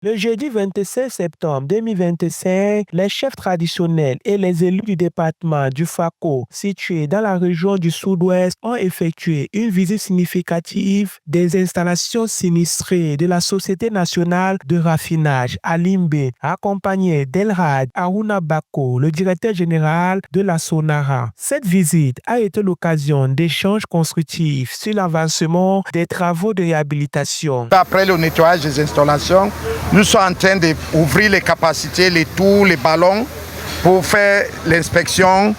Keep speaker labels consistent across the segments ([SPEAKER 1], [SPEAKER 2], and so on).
[SPEAKER 1] Le jeudi 26 septembre 2025, les chefs traditionnels et les élus du département du Fako, situé dans la région du Sud-Ouest, ont effectué une visite significative des installations sinistrées de la Société nationale de raffinage à Limbé, accompagnés d'Elrad Aruna Bako, le directeur général de la Sonara. Cette visite a été l'occasion d'échanges constructifs sur l'avancement des travaux de réhabilitation.
[SPEAKER 2] Après le nettoyage des installations, nous sommes en train d'ouvrir les capacités, les tours, les ballons pour faire l'inspection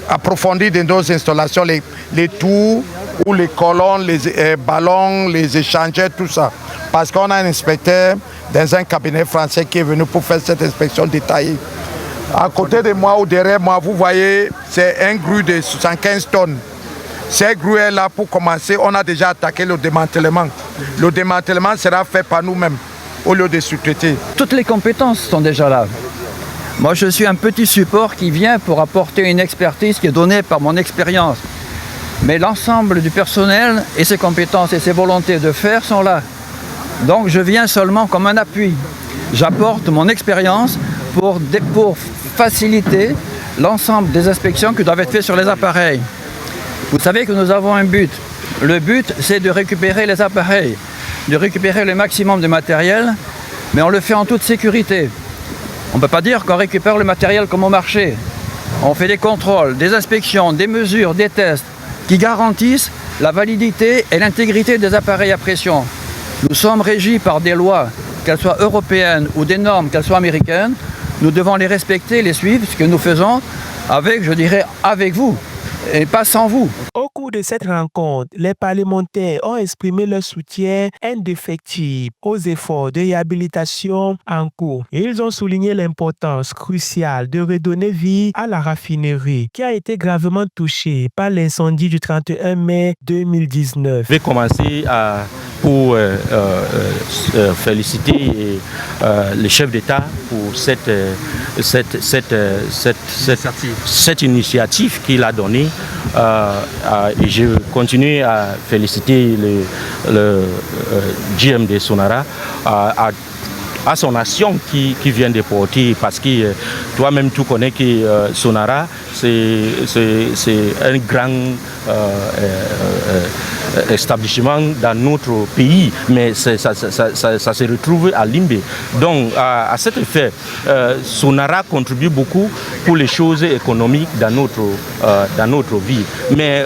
[SPEAKER 2] approfondie de nos installations, les tours ou les colonnes, les ballons, les échangeurs, tout ça. Parce qu'on a un inspecteur dans un cabinet français qui est venu pour faire cette inspection détaillée. À côté de moi ou derrière moi, vous voyez, c'est un grue de 75 tonnes. Ces grues-là, pour commencer, on a déjà attaqué le démantèlement. Le démantèlement sera fait par nous-mêmes, au lieu de sous-traiter.
[SPEAKER 3] Toutes les compétences sont déjà là. Moi, je suis un petit support qui vient pour apporter une expertise qui est donnée par mon expérience. Mais l'ensemble du personnel et ses compétences et ses volontés de faire sont là. Donc, je viens seulement comme un appui. J'apporte mon expérience pour faciliter l'ensemble des inspections qui doivent être faites sur les appareils. Vous savez que nous avons un but. Le but, c'est de récupérer les appareils, de récupérer le maximum de matériel, mais on le fait en toute sécurité. On ne peut pas dire qu'on récupère le matériel comme au marché. On fait des contrôles, des inspections, des mesures, des tests qui garantissent la validité et l'intégrité des appareils à pression. Nous sommes régis par des lois, qu'elles soient européennes ou des normes, qu'elles soient américaines. Nous devons les respecter, les suivre, ce que nous faisons avec, je dirais, avec vous. Et pas sans vous.
[SPEAKER 1] Au cours de cette rencontre, les parlementaires ont exprimé leur soutien indéfectible aux efforts de réhabilitation en cours. Et ils ont souligné l'importance cruciale de redonner vie à la raffinerie qui a été gravement touchée par l'incendie du 31 mai 2019.
[SPEAKER 4] Je vais commencer pour féliciter le chef d'État pour cette initiative qu'il a donnée. Et je continue à féliciter le GM de Sonara à son action qui vient de porter, parce que toi-même tu connais que Sonara c'est un grand établissement dans notre pays, mais ça se retrouve à Limbé. Donc à cet effet, Sonara contribue beaucoup pour les choses économiques dans notre vie. Mais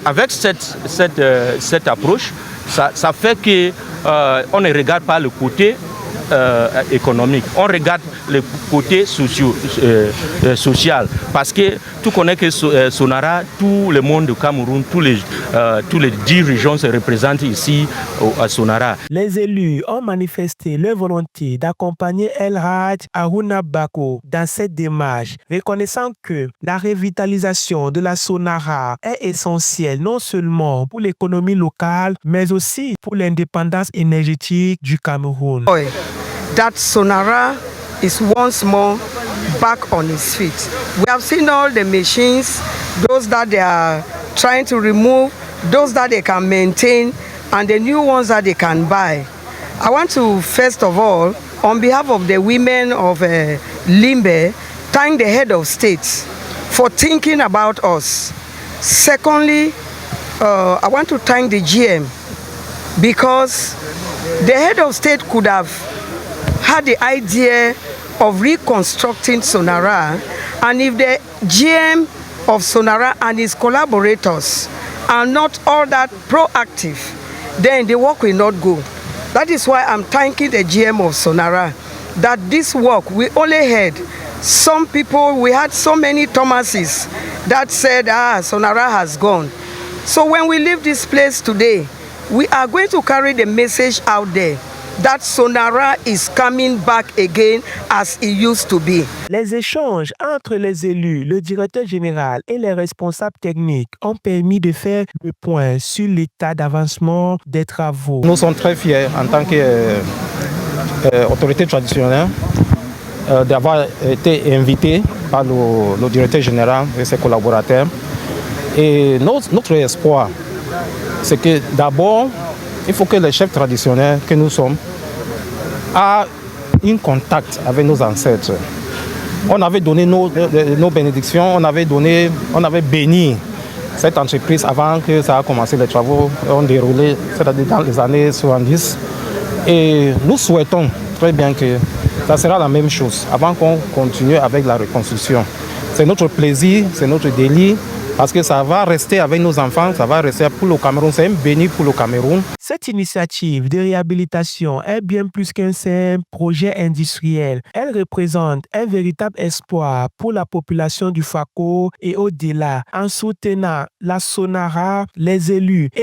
[SPEAKER 4] avec cette approche, ça fait que on ne regarde pas le côté économique, on regarde le côté social, parce que tu connais que Sonara, tout le monde du Cameroun, tous les 10 régions se représentent ici à Sonara.
[SPEAKER 1] Les élus ont manifesté leur volonté d'accompagner Elrad Aruna Bako dans cette démarche, reconnaissant que la revitalisation de la Sonara est essentielle non seulement pour l'économie locale, mais aussi pour l'indépendance énergétique du Cameroun.
[SPEAKER 5] That Sonara is once more back on its feet. We have seen all the machines, those that they are trying to remove, those that they can maintain, and the new ones that they can buy. I want to, first of all, on behalf of the women of Limbe, thank the head of state for thinking about us. Secondly, I want to thank the GM, because the head of state could have had the idea of reconstructing Sonara, and if the GM of Sonara and his collaborators are not all that proactive, then the work will not go. That is why I'm thanking the GM of Sonara, that this work, we only had some people, we had so many Thomases that said, Sonara has gone. So when we leave this place today, we are going to carry the message out there that Sonara is coming back again as it used to be.
[SPEAKER 1] Les échanges entre les élus, le directeur général et les responsables techniques ont permis de faire le point sur l'état d'avancement des travaux.
[SPEAKER 6] Nous sommes très fiers en tant qu'autorité traditionnelle d'avoir été invités par le directeur général et ses collaborateurs. Et notre espoir, c'est que d'abord, il faut que les chefs traditionnels que nous sommes aient un contact avec nos ancêtres. On avait donné nos bénédictions, on avait béni cette entreprise avant que ça a commencé. Les travaux ont déroulé, c'est-à-dire dans les années 70. Et nous souhaitons très bien que ça sera la même chose avant qu'on continue avec la reconstruction. C'est notre plaisir, c'est notre délit, parce que ça va rester avec nos enfants, ça va rester pour le Cameroun, c'est un béni pour le Cameroun.
[SPEAKER 1] Cette initiative de réhabilitation est bien plus qu'un simple projet industriel. Elle représente un véritable espoir pour la population du Fako et au-delà, en soutenant la Sonara, les élus et